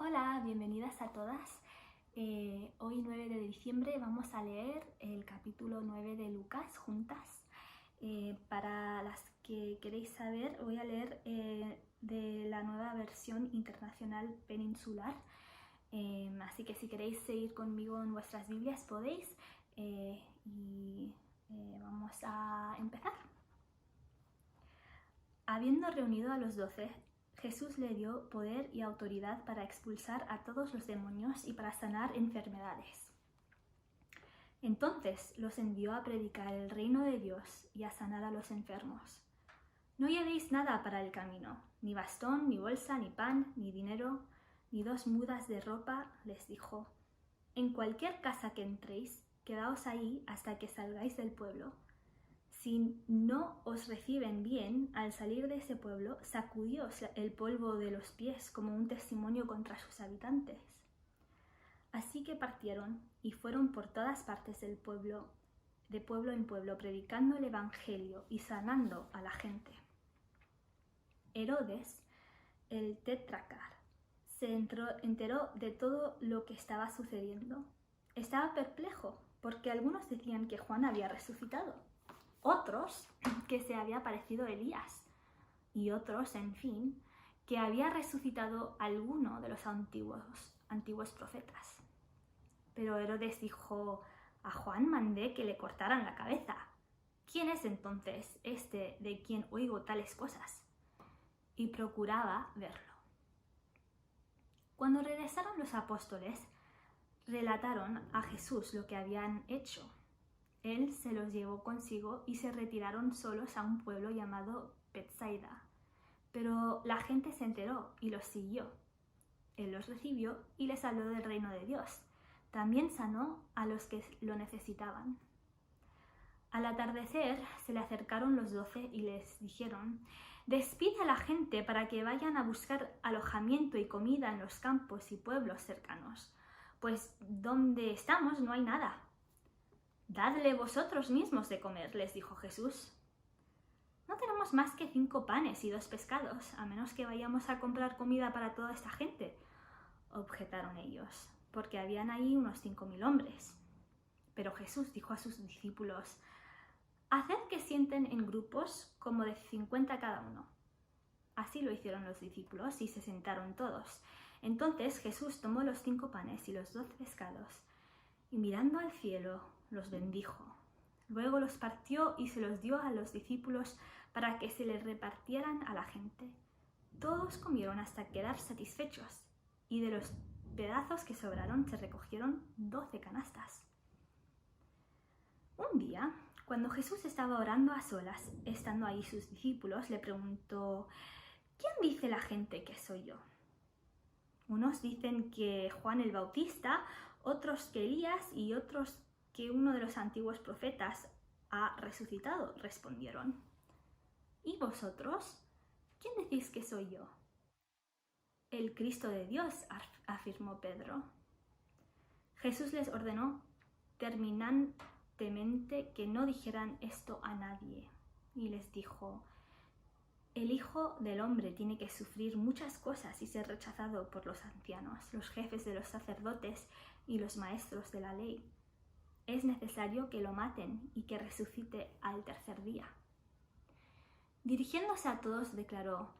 Hola, bienvenidas a todas. Hoy 9 de diciembre vamos a leer el capítulo 9 de Lucas juntas. Para las que queréis saber, voy a leer de la nueva versión internacional peninsular. Así que si queréis seguir conmigo en vuestras Biblias podéis. Vamos a empezar. Habiendo reunido a los 12, Jesús le dio poder y autoridad para expulsar a todos los demonios y para sanar enfermedades. Entonces los envió a predicar el reino de Dios y a sanar a los enfermos. No llevéis nada para el camino, ni bastón, ni bolsa, ni pan, ni dinero, ni 2 mudas de ropa, les dijo. En cualquier casa que entréis, quedaos ahí hasta que salgáis del pueblo. Si no os reciben bien al salir de ese pueblo, sacudíos el polvo de los pies como un testimonio contra sus habitantes. Así que partieron y fueron por todas partes del pueblo, de pueblo en pueblo, predicando el evangelio y sanando a la gente. Herodes, el tetrarca, se enteró de todo lo que estaba sucediendo. Estaba perplejo porque algunos decían que Juan había resucitado, otros que se había aparecido Elías y otros, en fin, que había resucitado alguno de los antiguos profetas. Pero Herodes dijo: a Juan mandé que le cortaran la cabeza. ¿Quién es entonces este de quien oigo tales cosas? Y procuraba verlo. Cuando regresaron los apóstoles, relataron a Jesús lo que habían hecho. Él se los llevó consigo y se retiraron solos a un pueblo llamado Betsaida. Pero la gente se enteró y los siguió. Él los recibió y les habló del reino de Dios. También sanó a los que lo necesitaban. Al atardecer se le acercaron los 12 y les dijeron: «Despide a la gente para que vayan a buscar alojamiento y comida en los campos y pueblos cercanos, pues donde estamos no hay nada». «Dadle vosotros mismos de comer», les dijo Jesús. «No tenemos más que 5 panes y 2 pescados, a menos que vayamos a comprar comida para toda esta gente», objetaron ellos, porque habían ahí unos 5.000 hombres. Pero Jesús dijo a sus discípulos: «Haced que sienten en grupos como de 50 cada uno». Así lo hicieron los discípulos y se sentaron todos. Entonces Jesús tomó los 5 panes y los 2 pescados y, mirando al cielo, los bendijo. Luego los partió y se los dio a los discípulos para que se les repartieran a la gente. Todos comieron hasta quedar satisfechos, y de los pedazos que sobraron se recogieron 12 canastas. Un día, cuando Jesús estaba orando a solas, estando ahí sus discípulos, le preguntó: «¿Quién dice la gente que soy yo?». «Unos dicen que Juan el Bautista, otros que Elías y otros que uno de los antiguos profetas ha resucitado», respondieron. «¿Y vosotros? ¿Quién decís que soy yo?». «El Cristo de Dios», afirmó Pedro. Jesús les ordenó terminantemente que no dijeran esto a nadie y les dijo: «El Hijo del Hombre tiene que sufrir muchas cosas y ser rechazado por los ancianos, los jefes de los sacerdotes y los maestros de la ley. Es necesario que lo maten y que resucite al tercer día». Dirigiéndose a todos declaró: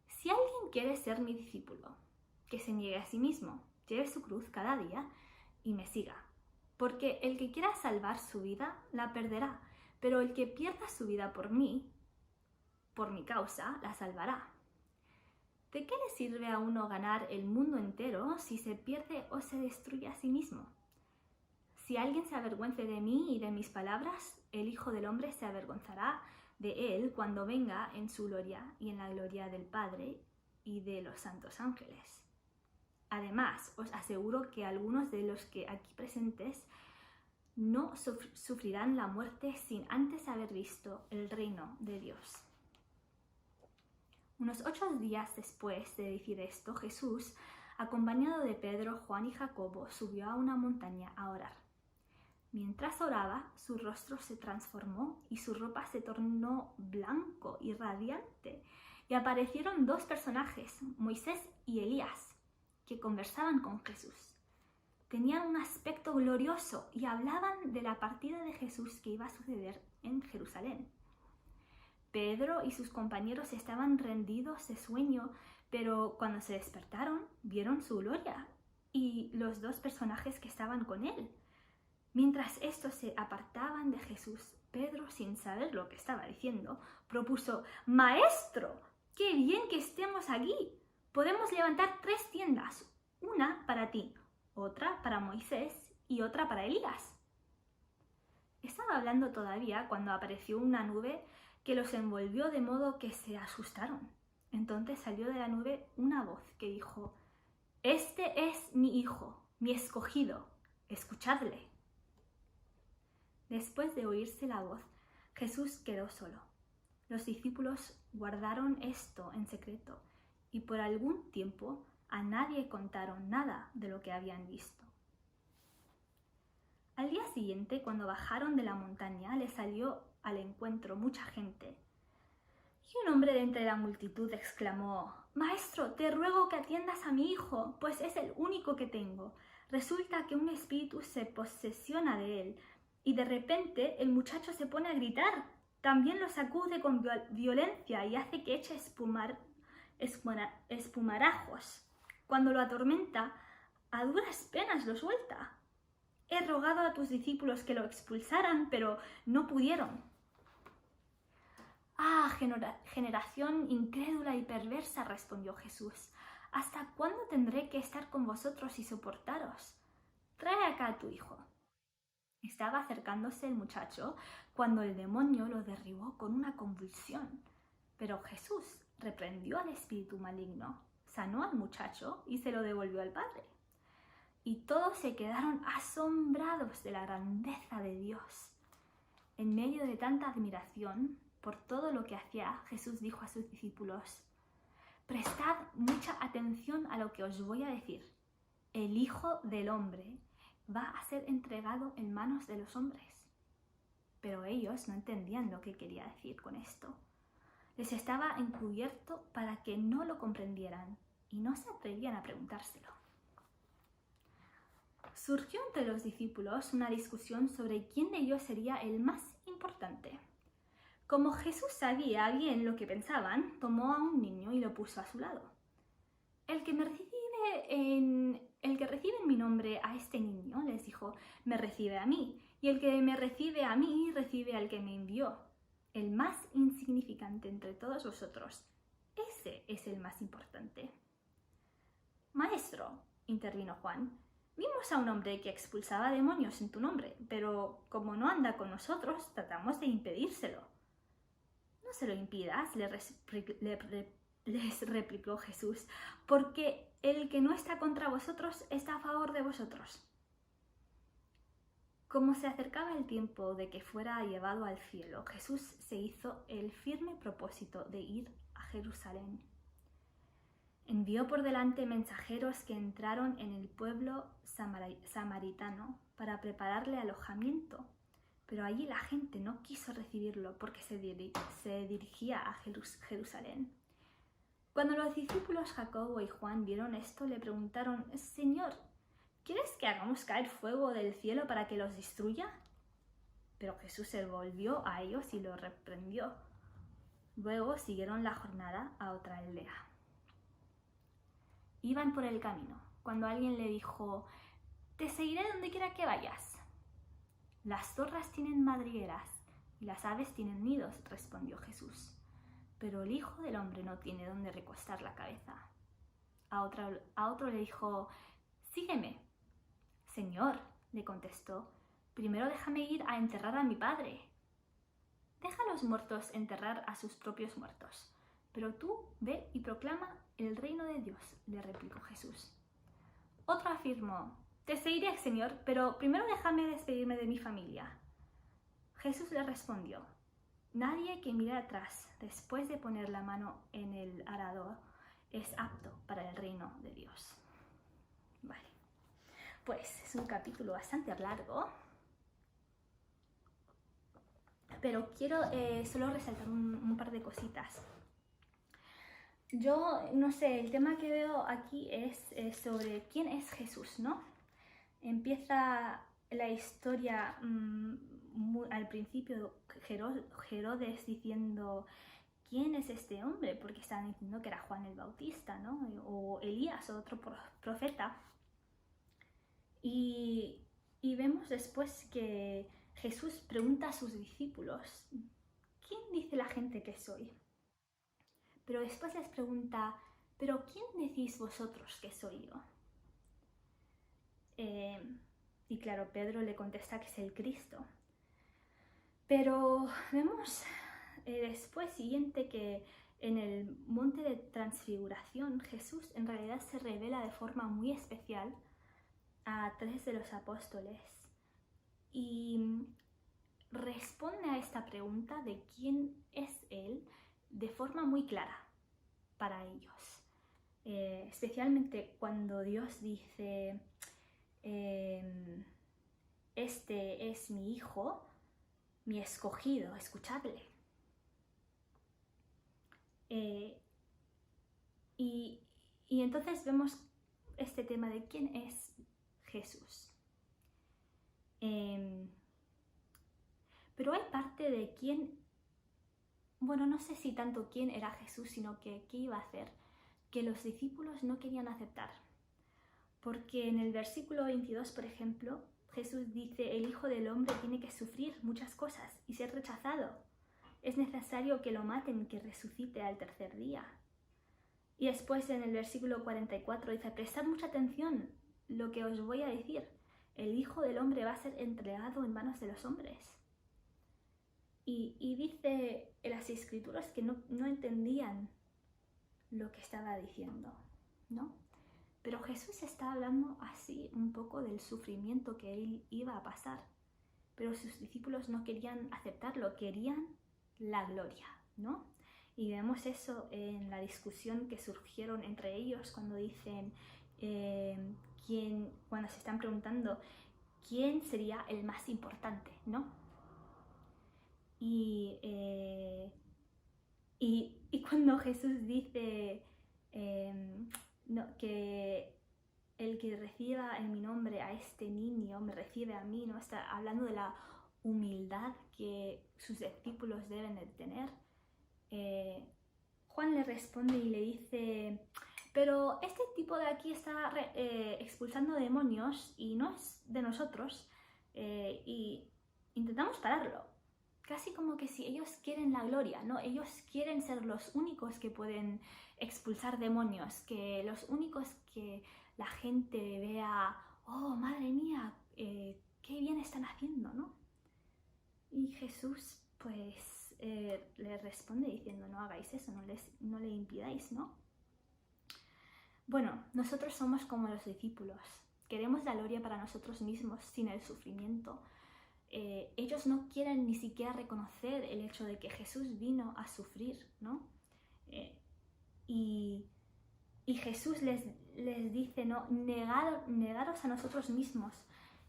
«Si alguien quiere ser mi discípulo, que se niegue a sí mismo, lleve su cruz cada día y me siga. Porque el que quiera salvar su vida, la perderá, pero el que pierda su vida por mi causa, la salvará. ¿De qué le sirve a uno ganar el mundo entero si se pierde o se destruye a sí mismo? Si alguien se avergüence de mí y de mis palabras, el Hijo del Hombre se avergonzará de él cuando venga en su gloria y en la gloria del Padre y de los santos ángeles. Además, os aseguro que algunos de los que aquí presentes no sufrirán la muerte sin antes haber visto el reino de Dios». Unos 8 días después de decir esto, Jesús, acompañado de Pedro, Juan y Jacobo, subió a una montaña a orar. Mientras oraba, su rostro se transformó y su ropa se tornó blanco y radiante, y aparecieron 2 personajes, Moisés y Elías. que conversaban con Jesús. Tenían un aspecto glorioso y hablaban de la partida de Jesús que iba a suceder en Jerusalén. Pedro y sus compañeros estaban rendidos de sueño, pero cuando se despertaron vieron su gloria y los dos personajes que estaban con él. Mientras estos se apartaban de Jesús, Pedro, sin saber lo que estaba diciendo, propuso: «Maestro, qué bien que estemos aquí. Podemos levantar 3 tiendas, una para ti, otra para Moisés y otra para Elías». Estaba hablando todavía cuando apareció una nube que los envolvió de modo que se asustaron. Entonces salió de la nube una voz que dijo: «Este es mi hijo, mi escogido, escuchadle». Después de oírse la voz, Jesús quedó solo. Los discípulos guardaron esto en secreto y por algún tiempo a nadie contaron nada de lo que habían visto. Al día siguiente, cuando bajaron de la montaña, les salió al encuentro mucha gente. Y un hombre de entre la multitud exclamó: «Maestro, te ruego que atiendas a mi hijo, pues es el único que tengo. Resulta que un espíritu se posesiona de él, y de repente el muchacho se pone a gritar. También lo sacude con violencia y hace que eche espumarajos. Cuando lo atormenta, a duras penas lo suelta. He rogado a tus discípulos que lo expulsaran, pero no pudieron». «Ah, generación incrédula y perversa», respondió Jesús, «¿hasta cuándo tendré que estar con vosotros y soportaros? Trae acá a tu hijo». Estaba acercándose el muchacho cuando el demonio lo derribó con una convulsión. Pero Jesús reprendió al espíritu maligno, sanó al muchacho y se lo devolvió al padre. Y todos se quedaron asombrados de la grandeza de Dios. En medio de tanta admiración por todo lo que hacía, Jesús dijo a sus discípulos: «Prestad mucha atención a lo que os voy a decir. El Hijo del Hombre va a ser entregado en manos de los hombres». Pero ellos no entendían lo que quería decir con esto. Les estaba encubierto para que no lo comprendieran y no se atrevían a preguntárselo. Surgió entre los discípulos una discusión sobre quién de ellos sería el más importante. Como Jesús sabía bien lo que pensaban, tomó a un niño y lo puso a su lado. El que recibe en mi nombre a este niño, les dijo, me recibe a mí, y el que me recibe a mí, recibe al que me envió. El más insignificante entre todos vosotros, ese es el más importante. Maestro, intervino Juan, vimos a un hombre que expulsaba demonios en tu nombre, pero como no anda con nosotros, tratamos de impedírselo. No se lo impidas, les replicó Jesús, porque el que no está contra vosotros está a favor de vosotros. Como se acercaba el tiempo de que fuera llevado al cielo, Jesús se hizo el firme propósito de ir a Jerusalén. Envió por delante mensajeros que entraron en el pueblo samaritano para prepararle alojamiento, pero allí la gente no quiso recibirlo porque se dirigía a Jerusalén. Cuando los discípulos Jacobo y Juan vieron esto, le preguntaron, «Señor, ¿quieres que hagamos caer fuego del cielo para que los destruya?» Pero Jesús se volvió a ellos y los reprendió. Luego siguieron la jornada a otra aldea. Iban por el camino, cuando alguien le dijo, «Te seguiré donde quiera que vayas». «Las zorras tienen madrigueras y las aves tienen nidos», respondió Jesús. «Pero el Hijo del Hombre no tiene dónde recostar la cabeza». A otro le dijo, «Sígueme». «Señor», le contestó, «primero déjame ir a enterrar a mi padre». «Deja a los muertos enterrar a sus propios muertos, pero tú ve y proclama el reino de Dios», le replicó Jesús. Otro afirmó, «Te seguiré, Señor, pero primero déjame despedirme de mi familia». Jesús le respondió, «Nadie que mire atrás después de poner la mano en el arado es apto para el reino de Dios». Vale, pues es un capítulo bastante largo, pero quiero solo resaltar un par de cositas. Yo no sé, el tema que veo aquí es sobre quién es Jesús, ¿no? Empieza la historia al principio Herodes diciendo ¿quién es este hombre? Porque estaban diciendo que era Juan el Bautista, ¿no? O Elías, o otro profeta. Y vemos después que Jesús pregunta a sus discípulos, ¿quién dice la gente que soy? Pero después les pregunta, ¿pero quién decís vosotros que soy yo? Y claro, Pedro le contesta que es el Cristo. Pero vemos después siguiente que en el monte de transfiguración Jesús en realidad se revela de forma muy especial a 3 de los apóstoles y responde a esta pregunta de quién es Él de forma muy clara para ellos. Especialmente cuando Dios dice, este es mi hijo, mi escogido, escuchadle. Y entonces vemos este tema de quién es Jesús. Pero hay parte de quién, bueno, no sé si tanto quién era Jesús, sino que qué iba a hacer, que los discípulos no querían aceptar. Porque en el versículo 22, por ejemplo, Jesús dice, el Hijo del Hombre tiene que sufrir muchas cosas y ser rechazado. Es necesario que lo maten y que resucite al tercer día. Y después en el versículo 44 dice, prestad mucha atención lo que os voy a decir. El Hijo del Hombre va a ser entregado en manos de los hombres. Y dice en las Escrituras que no entendían lo que estaba diciendo, ¿no? Pero Jesús está hablando así un poco del sufrimiento que él iba a pasar. Pero sus discípulos no querían aceptarlo, querían la gloria, ¿no? Y vemos eso en la discusión que surgieron entre ellos cuando dicen, cuando se están preguntando quién sería el más importante, ¿no? Y cuando Jesús dice que el que reciba en mi nombre a este niño me recibe a mí, ¿no? Está hablando de la humildad que sus discípulos deben de tener. Juan le responde y le dice, pero este tipo de aquí está expulsando demonios y no es de nosotros, y intentamos pararlo. Casi como que si ellos quieren la gloria, ¿no? Ellos quieren ser los únicos que pueden expulsar demonios, que los únicos que la gente vea, oh, madre mía, qué bien están haciendo, ¿no? Y Jesús, pues, le responde diciendo, no hagáis eso, no le impidáis, ¿no? Bueno, nosotros somos como los discípulos, queremos la gloria para nosotros mismos sin el sufrimiento. Ellos no quieren ni siquiera reconocer el hecho de que Jesús vino a sufrir, ¿no? Y Jesús les dice, ¿no? Negaros a nosotros mismos,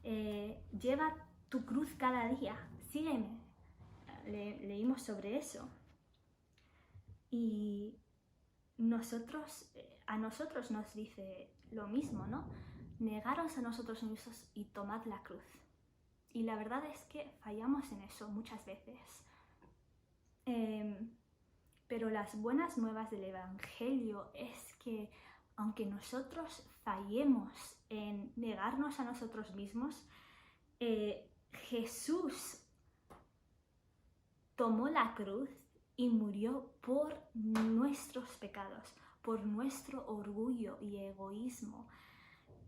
lleva tu cruz cada día, sígueme. Leímos sobre eso. Y a nosotros nos dice lo mismo, ¿no? Negaros a nosotros mismos y tomad la cruz. Y la verdad es que fallamos en eso muchas veces. Pero las buenas nuevas del Evangelio es que aunque nosotros fallemos en negarnos a nosotros mismos, Jesús tomó la cruz y murió por nuestros pecados, por nuestro orgullo y egoísmo.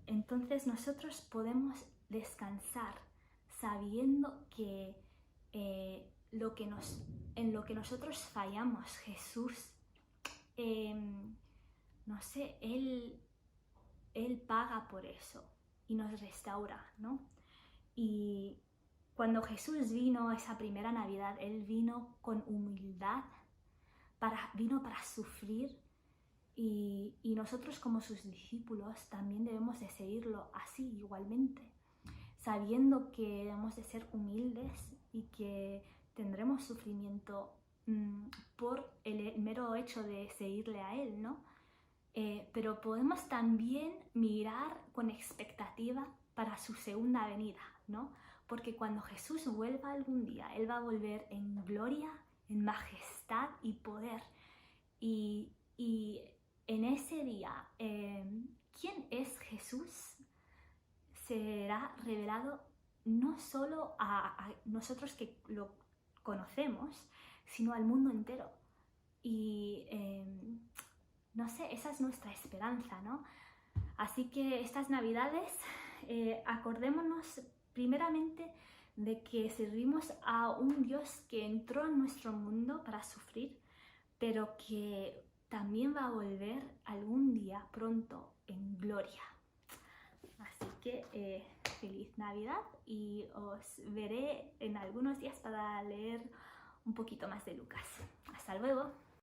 Entonces nosotros podemos descansar sabiendo que en lo que nosotros fallamos, Jesús, no sé, Él paga por eso y nos restaura, ¿no? Y cuando Jesús vino esa primera Navidad, Él vino con humildad, vino para sufrir, y nosotros como sus discípulos también debemos de seguirlo así igualmente, sabiendo que debemos de ser humildes y que tendremos sufrimiento por el mero hecho de seguirle a Él, ¿no? Pero podemos también mirar con expectativa para su segunda venida, ¿no? Porque cuando Jesús vuelva algún día, Él va a volver en gloria, en majestad y poder. Y en ese día, ¿quién es Jesús? Será revelado no solo a nosotros que lo conocemos, sino al mundo entero. Y no sé, esa es nuestra esperanza, ¿no? Así que estas Navidades, acordémonos primeramente de que servimos a un Dios que entró en nuestro mundo para sufrir, pero que también va a volver algún día pronto en gloria. Así que feliz Navidad y os veré en algunos días para leer un poquito más de Lucas. Hasta luego.